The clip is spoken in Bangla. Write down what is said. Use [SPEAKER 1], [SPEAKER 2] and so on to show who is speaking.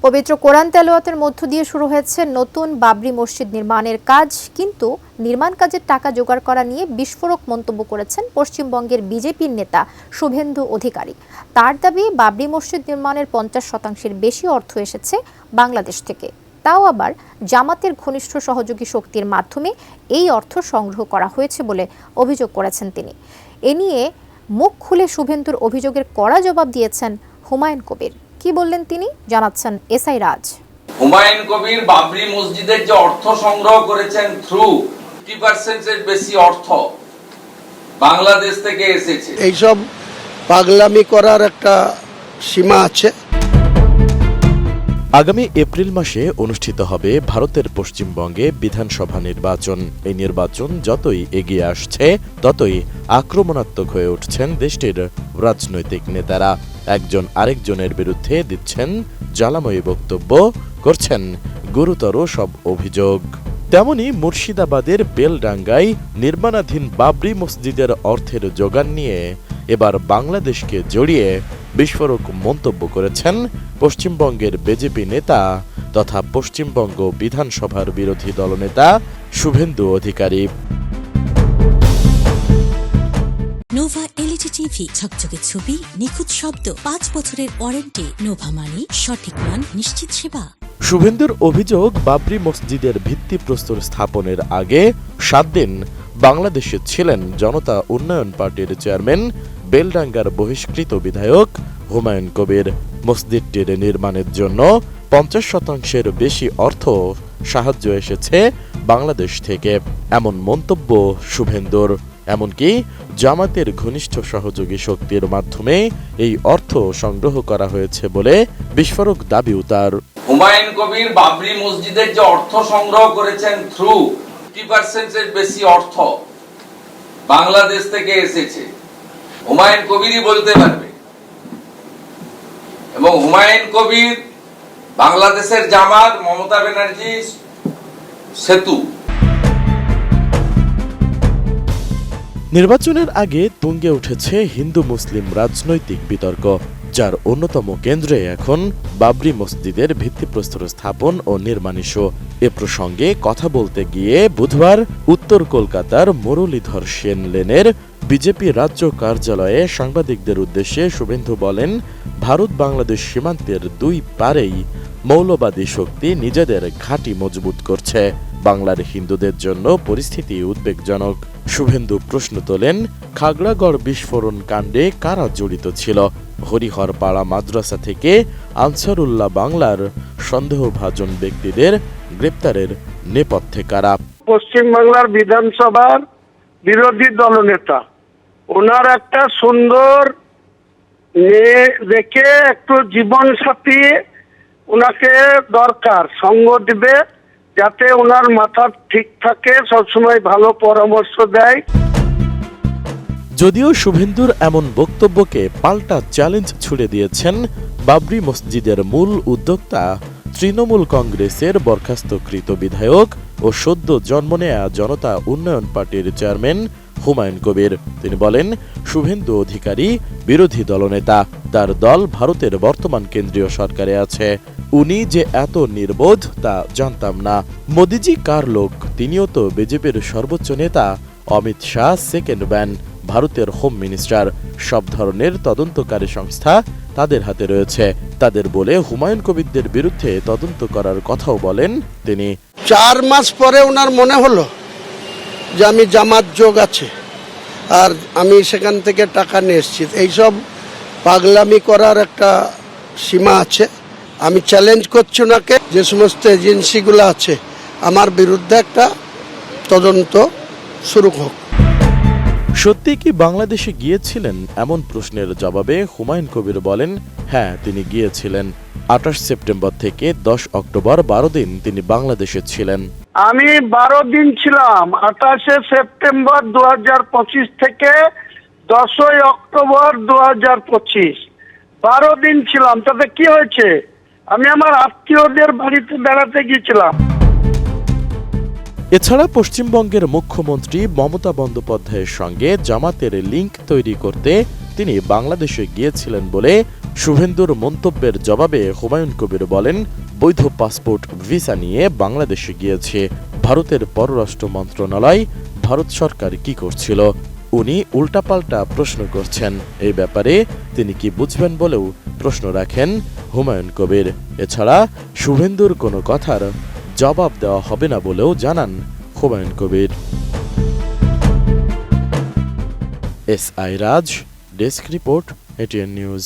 [SPEAKER 1] পবিত্র কোরআন তেলাওয়াতের মধ্য দিয়ে শুরু হয়েছে নতুন বাবরি মসজিদ নির্মাণের কাজ, কিন্তু নির্মাণ কাজের টাকা জোগাড় করা নিয়ে বিস্ফোরক মন্তব্য করেছেন পশ্চিমবঙ্গের বিজেপির নেতা শুভেন্দু অধিকারী। তার দাবি, বাবরি মসজিদ নির্মাণের 50% বেশি অর্থ এসেছে বাংলাদেশ থেকে, তাও আবার জামাতের ঘনিষ্ঠ সহযোগী শক্তির মাধ্যমে এই অর্থ সংগ্রহ করা হয়েছে বলে অভিযোগ করেছেন তিনি। এ নিয়ে মুখ খুলে শুভেন্দুর অভিযোগের কড়া জবাব দিয়েছেন হুমায়ুন কবির। কি বললেন তিনি, জানাচ্ছেন এসআই রাজ।
[SPEAKER 2] হুমায়ুন কবির বাবরি মসজিদের যে অর্থ সংগ্রহ করেছেন থ্রু 50% এর বেশি অর্থ বাংলাদেশ থেকে এসেছে।
[SPEAKER 3] এইসব পাগলামি করার একটা সীমা আছে।
[SPEAKER 4] আগামী এপ্রিল মাসে অনুষ্ঠিত হবে ভারতের পশ্চিমবঙ্গে বিধানসভা নির্বাচন। এই নির্বাচন যতই এগিয়ে আসছে ততই আক্রমণাত্মক হয়ে উঠছেন দেশটির রাজনৈতিক নেতারা। একজন আরেকজনের বিরুদ্ধে দিচ্ছেন জ্বালাময়ী বক্তব্য, করছেন গুরুতর সব অভিযোগ। তেমনি মুর্শিদাবাদের বেলডাঙ্গায় নির্মাণাধীন বাবরি মসজিদের অর্থের যোগান নিয়ে এবার বাংলাদেশকে জড়িয়ে বিস্ফোরক মন্তব্য করেছেন পশ্চিমবঙ্গের বিজেপি নেতা তথা পশ্চিমবঙ্গ বিধানসভার বিরোধী দলনেতা Suvendu Adhikari.
[SPEAKER 5] Nova LED TV, ঝকঝকে ছবি, নিখুঁত শব্দ, 5 বছরের ওয়ারেন্টি। নোভা মানে সঠিক মান, নিশ্চিত সেবা।
[SPEAKER 4] শুভেন্দুর অভিযোগ, বাবরি মসজিদের ভিত্তিপ্রস্তর স্থাপনের আগে 7 দিন বাংলাদেশে ছিলেন জনতা উন্নয়ন পার্টির চেয়ারম্যান বেলডাঙ্গার বহিষ্কৃত বিধায়ক হুমায়ুন কবির। মসজিদটির নির্মাণের জন্য 50% বেশি অর্থ সাহায্য এসেছে বাংলাদেশ থেকে, এমন মন্তব্য শুভেন্দুর। এমনকি জামাতের ঘনিষ্ঠ সহযোগী শক্তির মাধ্যমে এই অর্থ সংগ্রহ করা হয়েছে বলে বিস্ফোরক দাবিও তার।
[SPEAKER 2] হুমায়ুন কবির বাবরি মসজিদের যে অর্থ সংগ্রহ করেছেন থ্রু 50% এর বেশি অর্থ বাংলাদেশ থেকে এসেছে, হুমায়ুন কবিরই বলতে পারবে। এবং হুমায়ুন কবির বাংলাদেশের জামাত, মমতা ব্যানার্জি সেতু।
[SPEAKER 4] নির্বাচনের আগে তুঙ্গে উঠেছে হিন্দু মুসলিম রাজনৈতিক বিতর্ক, যার অন্যতম কেন্দ্রে এখন বাবরি মসজিদের ভিত্তিপ্রস্তর স্থাপন ও নির্মাণ ইস্যু। এ প্রসঙ্গে কথা বলতে গিয়ে বুধবার উত্তর কলকাতার মুরলীধর সেন লেনের বিজেপি রাজ্য কার্যালয়ে সাংবাদিকদের উদ্দেশ্যে শুভেন্দু বলেন, ভারত বাংলাদেশ সীমান্তের দুই পারেই মৌলবাদী শক্তি নিজেদের ঘাঁটি মজবুত করছে। বাংলার হিন্দুদের জন্য পরিস্থিতি উদ্বেগজনক। শুভেন্দু প্রশ্ন তোলেন, খাগড়াগড় বিস্ফোরণ কাণ্ডে কারা জড়িত ছিল? হরিহরপাড়া মাদ্রাসা থেকে আনসারুল্লাহ বাংলার সন্দেহভাজন ব্যক্তিদের গ্রেপ্তারের নেপথ্যে কারা?
[SPEAKER 3] পশ্চিমবাংলার বিধানসভার বিরোধী দলনেতা, ওনার একটা সুন্দর মেয়ে দেখে একটু জীবন সাথী ওনাকে দরকার, সঙ্গ দিবে, যাতে ওনার মাথা ঠিক থাকে, সবসময় ভালো পরামর্শ দেয়।
[SPEAKER 4] যদিও শুভেন্দুর এমন বক্তব্যকে পাল্টা চ্যালেঞ্জ ছুড়ে দিয়েছেন বাবরি মসজিদের মূল উদ্যোক্তা তৃণমূল কংগ্রেসের বরখাস্তকৃত বিধায়ক ও সদ্য জন্ম নেয়া জনতা উন্নয়ন পার্টির চেয়ারম্যান হুমায়ুন কবির। তিনি বলেন, শুভেন্দু অধিকারী বিরোধী দলনেতা, তার দল ভারতের বর্তমান কেন্দ্রীয় সরকারে আছে। উনি যে এত নির্বোধ তা জানতাম না। মোদিজি কার লোক? তিনিও তো বিজেপির সর্বোচ্চ নেতা। অমিত শাহ সেকেন্ড ব্যান, ভারতের হোম মিনিস্টার। সব ধরনের তদন্তকারী সংস্থা তাদের হাতে রয়েছে। তাদের বলে হুমায়ুন কবিরদের বিরুদ্ধে তদন্ত করার কথাও বলেন তিনি।
[SPEAKER 3] 4 মাস পরে ওনার মনে হলো যে আমি জামাত যোগ আছে আর আমি সেখান থেকে টাকা নিয়ে এসেছি। এইসব পাগলামি করার একটা সীমা আছে। আমি চ্যালেঞ্জ করছি ওনাকে, যে সমস্ত এজেন্সিগুলো আছে আমার বিরুদ্ধে একটা তদন্ত শুরু হোক।
[SPEAKER 4] সত্যি কি বাংলাদেশে গিয়েছিলেন? এমন প্রশ্নের জবাবে হুমায়ুন কবির বলেন, হ্যাঁ, তিনি গিয়েছিলেন। 28 সেপ্টেম্বর থেকে 10 অক্টোবর 12 দিন তিনি বাংলাদেশে ছিলেন।
[SPEAKER 3] আমি 12 দিন ছিলাম, 28 সেপ্টেম্বর 2025 থেকে 10 অক্টোবর 2025, 12 দিন ছিলাম। তাতে কি হয়েছে? আমি আমার আত্মীয়দের বাড়িতে বেড়াতে গিয়েছিলাম।
[SPEAKER 4] এছাড়া পশ্চিমবঙ্গের মুখ্যমন্ত্রী মমতা বন্দ্যোপাধ্যায়ের সঙ্গে জামাতের লিঙ্ক তৈরি করতে তিনি বাংলাদেশে গিয়েছিলেন বলে শুভেন্দুর মন্তব্যের জবাবে হুমায়ুন কবির বলেন, বৈধ পাসপোর্ট ভিসা নিয়ে বাংলাদেশে গিয়েছে ভারতের পররাষ্ট্র মন্ত্রণালয়। ভারত সরকার কি করছিল? উনি উল্টাপাল্টা প্রশ্ন করছেন। এই ব্যাপারে তিনি কি বুঝবেন বলেও প্রশ্ন রাখেন হুমায়ুন কবির। এছাড়া শুভেন্দুর কোনো কথার জবাব দেওয়া হবে না বলেও জানান হুমায়ুন কবির। SI রাজ, ডেস্ক রিপোর্ট, ATN নিউজ।